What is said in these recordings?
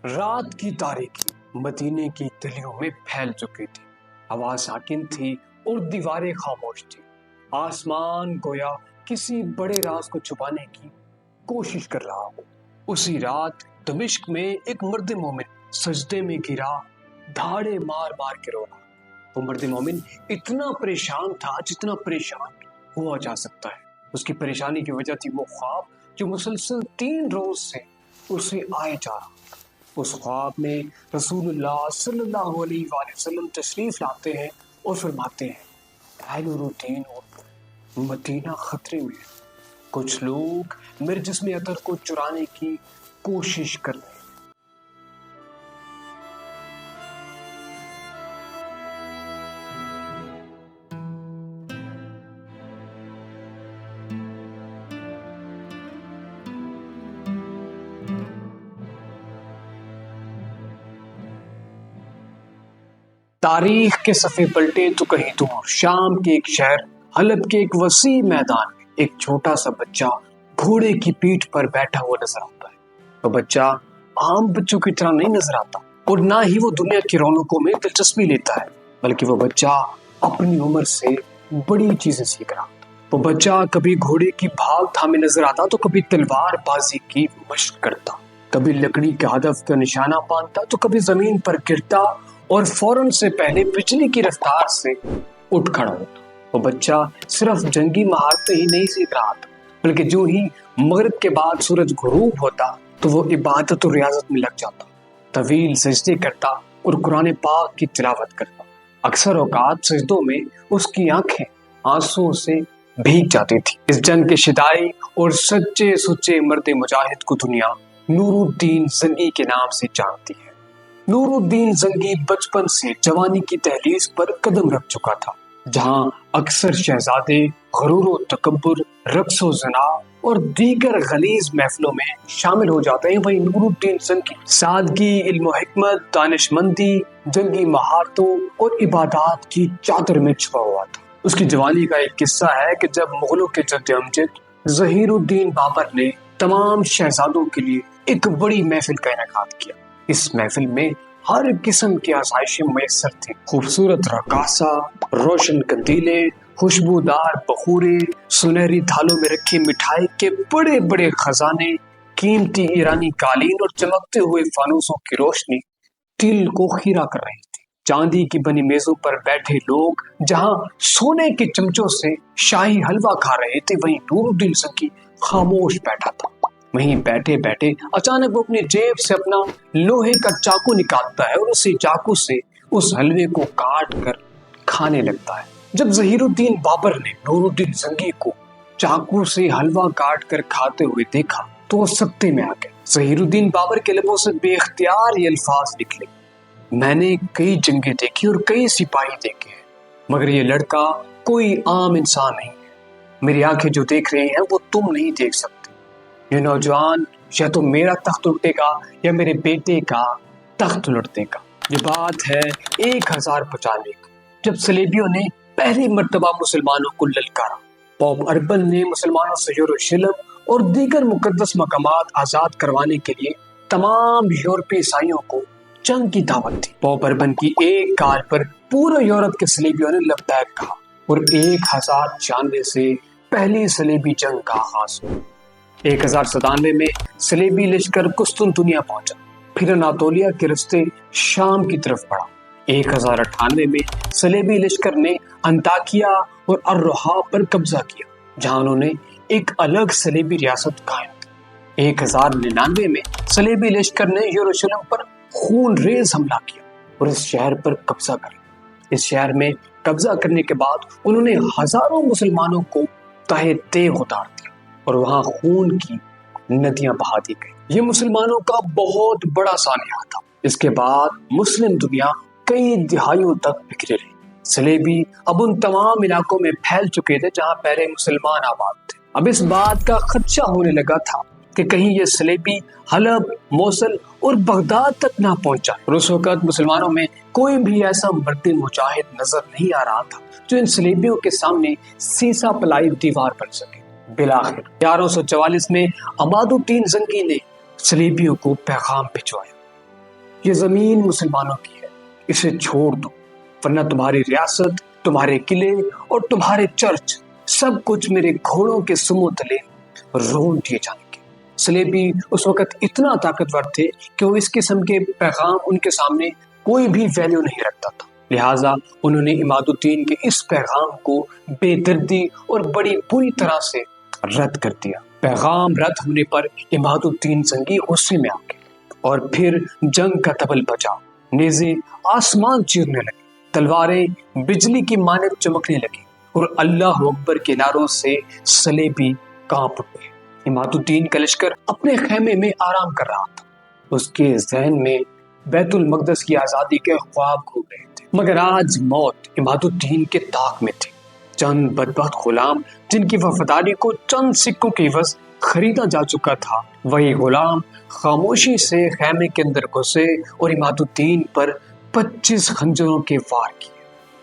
رات کی تاریکی مدینے کی گلیوں میں پھیل چکی تھی۔ ہوا ساکن تھی اور دیواریں خاموش تھی۔ آسمان گویا کسی بڑے راز کو چھپانے کی کوشش کر رہا ہو۔ اسی رات دمشق میں ایک مرد مومن سجدے میں گرا، دھاڑے مار مار کے رو رہا۔ وہ مرد مومن اتنا پریشان تھا جتنا پریشان ہوا جا سکتا ہے۔ اس کی پریشانی کی وجہ تھی وہ خواب جو مسلسل 3 روز سے اسے آئے جا رہا تھا۔ اس خواب میں رسول اللہ صلی اللہ علیہ وآلہ وسلم تشریف لاتے ہیں اور فرماتے ہیں، اے نور الدین، مدینہ خطرے میں ہے۔ کچھ لوگ میرے جسم عطر کو چرانے کی کوشش کر رہے ہیں۔ تاریخ کے صفحے پلٹے تو کہیں دور شام کے ایک شہر حلب کے ایک وسیع میدان میں ایک چھوٹا سا بچہ گھوڑے کی پیٹھ پر بیٹھا ہوا نظر آتا ہے۔ وہ بچہ عام بچوں کی طرح نہیں نظر آتا اور نہ ہی وہ دنیا کی رونقوں میں دلچسپی لیتا ہے، بلکہ وہ بچہ اپنی عمر سے بڑی چیزیں سیکھ رہا تھا۔ وہ بچہ کبھی گھوڑے کی بھاگ تھامے نظر آتا تو کبھی تلوار بازی کی مشق کرتا، کبھی لکڑی کے ہدف کا نشانہ باندھتا تو کبھی زمین پر گرتا اور فوراً سے پہلے بجلی کی رفتار سے اٹھ کھڑا ہوتا۔ وہ بچہ صرف جنگی مہارتیں ہی نہیں سیکھ رہا تھا، بلکہ جو ہی مغرب کے بعد سورج غروب ہوتا تو وہ عبادت اور ریاضت میں لگ جاتا، طویل سجدے کرتا اور قرآن پاک کی تلاوت کرتا۔ اکثر اوقات سجدوں میں اس کی آنکھیں آنسو سے بھیگ جاتی تھی۔ اس جنگ کے شدائی اور سچے سچے مرد مجاہد کو دنیا نور الدین زنگی کے نام سے جانتی ہے۔ نور الدین زنگی بچپن سے جوانی کی دہلیز پر قدم رکھ چکا تھا، جہاں اکثر شہزادے غرور و تکبر، رقص و زنا اور دیگر غلیظ محفلوں میں شامل ہو جاتے ہیں، وہیں نور الدین زنگی سادگی، علم و حکمت، دانش مندی، جنگی مہارتوں اور عبادات کی چادر میں چھپا ہوا تھا۔ اس کی جوانی کا ایک قصہ ہے کہ جب مغلوں کے جد امجد ظہیر الدین بابر نے تمام شہزادوں کے لیے ایک بڑی محفل کا انعقاد کیا۔ اس محفل میں ہر قسم کی آسائشیں میسر تھیں، خوبصورت رقاصہ، روشن قندیلیں، خوشبودار بخورے، سنہری تھالوں میں رکھی مٹھائی کے بڑے بڑے خزانے، قیمتی ایرانی قالین اور چمکتے ہوئے فانوسوں کی روشنی دل کو خیرہ کر رہی تھی۔ چاندی کی بنی میزوں پر بیٹھے لوگ جہاں سونے کے چمچوں سے شاہی حلوہ کھا رہے تھے، وہیں نور الدین زنگی خاموش بیٹھا تھا۔ وہیں بیٹھے بیٹھے اچانک وہ اپنی جیب سے اپنا لوہے کا چاقو نکالتا ہے اور اسی چاقو سے اس حلوے کو کاٹ کر کھانے لگتا ہے۔ جب ظہیر الدین بابر نے نور الدین زنگی کو چاقو سے حلوہ کاٹ کر کھاتے ہوئے دیکھا تو وہ سکتے میں آ گئے۔ ظہیر الدین بابر کے لبوں سے بے اختیار یہ الفاظ نکلے، میں نے کئی جنگیں دیکھی اور کئی سپاہی دیکھے ہیں، مگر یہ لڑکا کوئی عام انسان نہیں ہے۔ میری آنکھیں جو دیکھ رہی ہیں وہ تم نہیں دیکھ سکتے۔ یہ نوجوان یا تو میرا تخت الٹے گا یا میرے بیٹے کا تخت الٹ دے گا۔ یہ بات ہے 1095 کی، جب صلیبیوں نے پہلی مرتبہ مسلمانوں کو للکارا۔ پوپ اربن نے مسلمانوں سے یروشلم اور دیگر مقدس مقامات آزاد کروانے کے لیے تمام یورپی عیسائیوں کو جنگ کی دعوت دی۔ پوپ اربن کی ایک کال پر پورے یورپ کے صلیبیوں نے لبیک کہا اور 1096 سے پہلی صلیبی جنگ کا آغاز ہوا۔ 1097 میں صلیبی لشکر قسطنطنیہ پہنچا، پھر اناطولیہ کے رستے شام کی طرف بڑھا۔ 1098 میں صلیبی لشکر نے انطاکیہ اور الرحا پر قبضہ کیا، جہاں انہوں نے ایک الگ صلیبی ریاست قائم کی۔ 1099 میں صلیبی لشکر نے یروشلم پر خون ریز حملہ کیا اور اس شہر پر قبضہ کر لیا۔ اس شہر میں قبضہ کرنے کے بعد انہوں نے ہزاروں مسلمانوں کو تہہ تیغ اتار دیا اور وہاں خون کی ندیاں بہا دی گئی۔ یہ مسلمانوں کا بہت بڑا سانحہ تھا۔ اس کے بعد مسلم دنیا کئی دہائیوں تک بکھری رہی۔ صلیبی اب ان تمام علاقوں میں پھیل چکے تھے جہاں پہلے مسلمان آباد تھے۔ اب اس بات کا خدشہ ہونے لگا تھا کہ کہیں یہ صلیبی حلب، موصل اور بغداد تک نہ پہنچا، اور اس وقت مسلمانوں میں کوئی بھی ایسا مرد مجاہد نظر نہیں آ رہا تھا جو ان صلیبیوں کے سامنے سیسا پلائی دیوار بن سکے۔ بالآخر 1144 میں عماد الدین زنگی نے صلیبیوں کو پیغام بھجوایا، یہ زمین مسلمانوں کی ہے، اسے چھوڑ دو، ورنہ تمہاری ریاست، تمہارے قلعے اور تمہارے چرچ سب کچھ میرے گھوڑوں کے سموں تلے رون دیے جائیں گے۔ صلیبی اس وقت اتنا طاقتور تھے کہ وہ اس قسم کے پیغام ان کے سامنے کوئی بھی ویلیو نہیں رکھتا تھا، لہٰذا انہوں نے عماد الدین کے اس پیغام کو بے دردی اور بڑی بری طرح سے رد کر دیا۔ پیغام رد ہونے پر عماد الدین زنگی غصے میں آ گئے اور پھر جنگ کا طبل بجا، نیزے آسمان چیرنے لگے، تلواریں بجلی کی مانند چمکنے لگی اور اللہ اکبر کے نعروں سے صلیبی کانپ اٹھے۔ عماد الدین کا لشکر اپنے خیمے میں آرام کر رہا تھا، اس کے ذہن میں بیت المقدس کی آزادی کے خواب گھوم رہے تھے، مگر آج موت عماد الدین کے طاق میں تھی۔ چند بدبخت غلام جن کی وفاداری کو چند سکوں کے عوض خریدا جا چکا تھا، وہی غلام خاموشی سے خیمے کے اندر گھسے اور عماد الدین پر 25 خنجروں کے وار کیے۔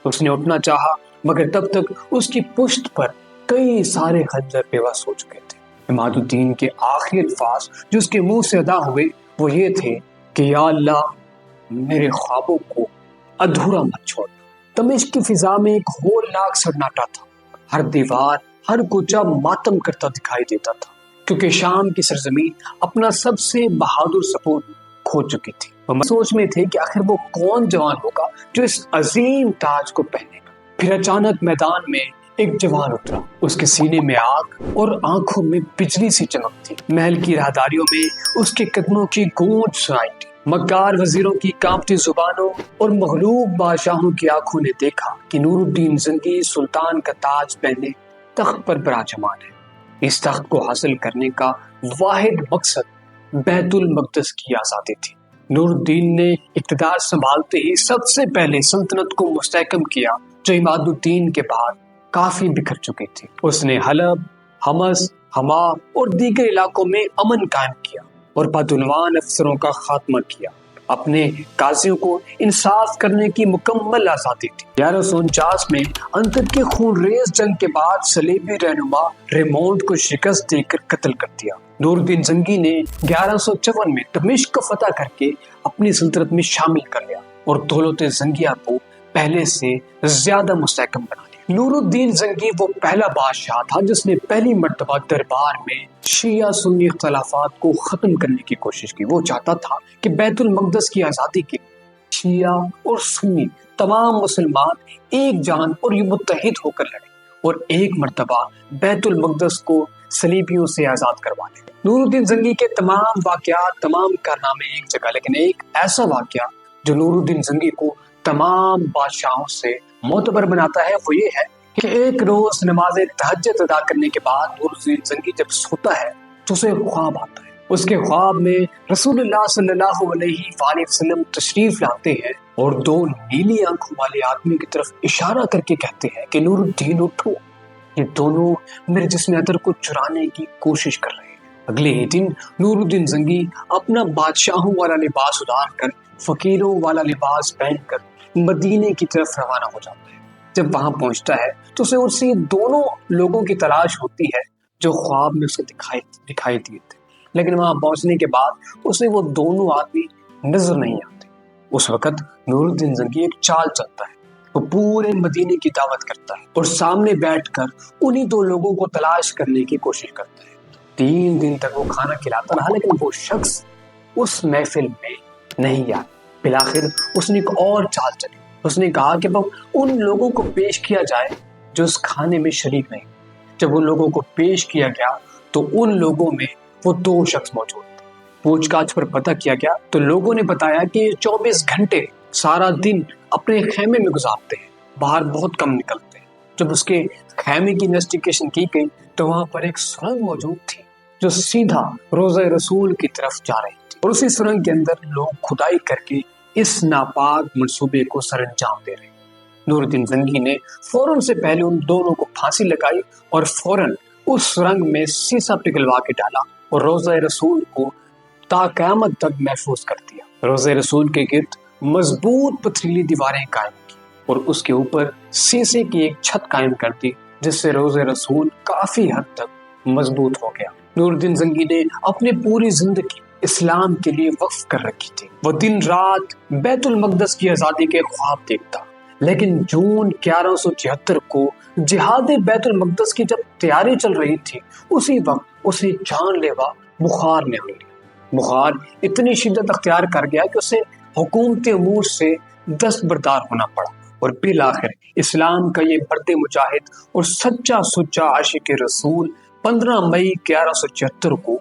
اس نے اٹھنا چاہا مگر تب تک اس کی پشت پر کئی سارے خنجر بے بس ہو چکے تھے۔ عماد الدین کے آخری الفاظ جو اس کے منہ سے ادا ہوئے وہ یہ تھے کہ یا اللہ، میرے خوابوں کو ادھورا مت چھوڑ۔ دمشق کی فضا میں ایک ہولناک سناٹا تھا، ہر دیوار، ہر کوچہ ماتم کرتا دکھائی دیتا تھا، کیونکہ شام کی سرزمین اپنا سب سے بہادر سپوت کھو چکی تھی۔ وہ سوچ میں تھے کہ آخر وہ کون جوان ہوگا جو اس عظیم تاج کو پہنے گا۔ پھر اچانک میدان میں ایک جوان اترا، اس کے سینے میں آگ اور آنکھوں میں بجلی سی چمک تھی۔ محل کی راہداریوں میں اس کے قدموں کی گونج سنائی دی۔ مکار وزیروں کی کانپتی زبانوں اور مغلوب بادشاہوں کی آنکھوں نے دیکھا کہ نور الدین زنگی سلطان کا تاج پہنے تخت پر براجمان ہے۔ اس تخت کو حاصل کرنے کا واحد مقصد بیت المقدس کی آزادی تھی۔ نور الدین نے اقتدار سنبھالتے ہی سب سے پہلے سلطنت کو مستحکم کیا جو عماد الدین کے بعد کافی بکھر چکی تھی۔ اس نے حلب، حمص، حما اور دیگر علاقوں میں امن قائم کیا اور بدعنوان افسروں کا خاتمہ کیا۔ اپنے قاضیوں کو انصاف کرنے کی مکمل آزادی تھی۔ 1149 میں انتب کے خون ریز جنگ کے بعد صلیبی رہنما ریمونڈ کو شکست دے کر قتل کر دیا۔ نور الدین زنگی نے 1154 میں دمشق کو فتح کر کے اپنی سلطنت میں شامل کر لیا اور دولت زنگیہ کو پہلے سے زیادہ مستحکم بنا لیا۔ نور الدین زنگی وہ پہلا بادشاہ تھا جس نے پہلی مرتبہ دربار میں شیعہ سنی اختلافات کو ختم کرنے کی کوشش کی۔ وہ چاہتا تھا کہ بیت المقدس کی آزادی کے شیعہ اور سنی تمام مسلمان ایک جان اور یہ متحد ہو کر لڑیں اور ایک مرتبہ بیت المقدس کو صلیبیوں سے آزاد کروا لیں۔ نور الدین زنگی کے تمام واقعات، تمام کارنامے ایک جگہ، لیکن ایک ایسا واقعہ جو نور الدین زنگی کو تمام بادشاہوں سے معتبر بناتا ہے وہ یہ ہے کہ ایک روز نماز تہجد ادا کرنے کے بعد نور الدین زنگی جب سوتا ہے تو اسے خواب آتا ہے۔ اس کے خواب میں رسول اللہ صلی اللہ علیہ وآلہ وسلم تشریف لاتے ہیں اور دو نیلی آنکھوں والے آدمی کی طرف اشارہ کر کے کہتے ہیں کہ نور الدین اٹھو، یہ دونوں میرے جسم اطہر کو چرانے کی کوشش کر رہے ہیں۔ اگلے ہی دن نور الدین زنگی اپنا بادشاہوں والا لباس اتار کر فقیروں والا لباس پہن کر مدینے کی طرف روانہ ہو جاتا ہے۔ جب وہاں پہنچتا ہے تو اسے دونوں لوگوں کی تلاش ہوتی ہے جو خواب میں اسے دکھائی دیے تھے، لیکن وہاں پہنچنے کے بعد اسے وہ دونوں آدمی نظر نہیں آتے۔ اس وقت نور الدین زنگی ایک چال چلتا ہے، وہ پورے مدینے کی دعوت کرتا ہے اور سامنے بیٹھ کر انہی دو لوگوں کو تلاش کرنے کی کوشش کرتا ہے۔ 3 دن تک وہ کھانا کھلاتا رہا لیکن وہ شخص اس محفل میں نہیں آیا۔ بالآخر اس نے ایک اور چال چلی، اس نے کہا کہ ان لوگوں کو پیش کیا جائے جو اس کھانے میں شریک نہیں۔ جب ان لوگوں کو پیش کیا گیا تو ان لوگوں میں وہ 2 شخص موجود تھے۔ پوچھ گاچھ پر پتہ کیا گیا تو لوگوں نے بتایا کہ 24 گھنٹے سارا دن اپنے خیمے میں گزارتے ہیں، باہر بہت کم نکلتے ہیں۔ جب اس کے خیمے کی انویسٹیگیشن کی گئی تو وہاں پر ایک سرنگ موجود تھی جو سیدھا روضہ رسول کی طرف جا رہی تھی، اور اسی سرنگ کے اندر لوگ کھدائی کر کے اس ناپاک منصوبے کو سر انجام دے رہے۔ نور الدین زنگی نے فوراً سے پہلے ان دونوں کو پھانسی لگائی اور فوراً اس سرنگ میں سیسا پگھلوا کے ڈالا اور روضہ رسول کو تا قیامت تک محفوظ کر دیا۔ روضہ رسول کے گرد مضبوط پتھریلی دیواریں قائم کی اور اس کے اوپر سیسے کی ایک چھت قائم کر دی جس سے روضہ رسول کافی حد تک مضبوط ہو گیا۔ نور الدین زنگی نے اپنی پوری زندگی اسلام کے لیے وقف کر رکھی تھی۔ وہ دن رات بیت المقدس کی آزادی کے خواب دیکھتا، لیکن جون 1176 کو جہاد بیت المقدس کی جب تیاری چل رہی تھی، اسی وقت اسے جان لیوا بخار نے آ لیا۔ بخار اتنی شدت اختیار کر گیا کہ اسے حکومتی امور سے دستبردار ہونا پڑا، اور بالآخر اسلام کا یہ مرد مجاہد اور سچا عاشق رسول 15 مئی 1176 کو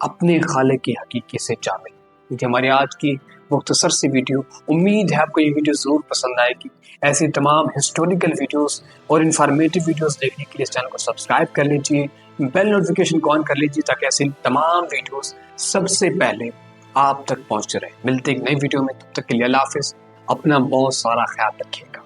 اپنے خالق کی حقیقی سے جا ملی۔ یہ ہماری آج کی مختصر سی ویڈیو، امید ہے آپ کو یہ ویڈیو ضرور پسند آئے گی۔ ایسی تمام ہسٹوریکل ویڈیوز اور انفارمیٹو ویڈیوز دیکھنے کے لیے اس چینل کو سبسکرائب کر لیجیے، بیل نوٹیفیکیشن کو آن کر لیجیے تاکہ ایسی تمام ویڈیوز سب سے پہلے آپ تک پہنچتے رہے۔ ملتے ایک نئی ویڈیو میں، تب تک کے لیے اللہ حافظ، اپنا بہت سارا خیال رکھیے گا۔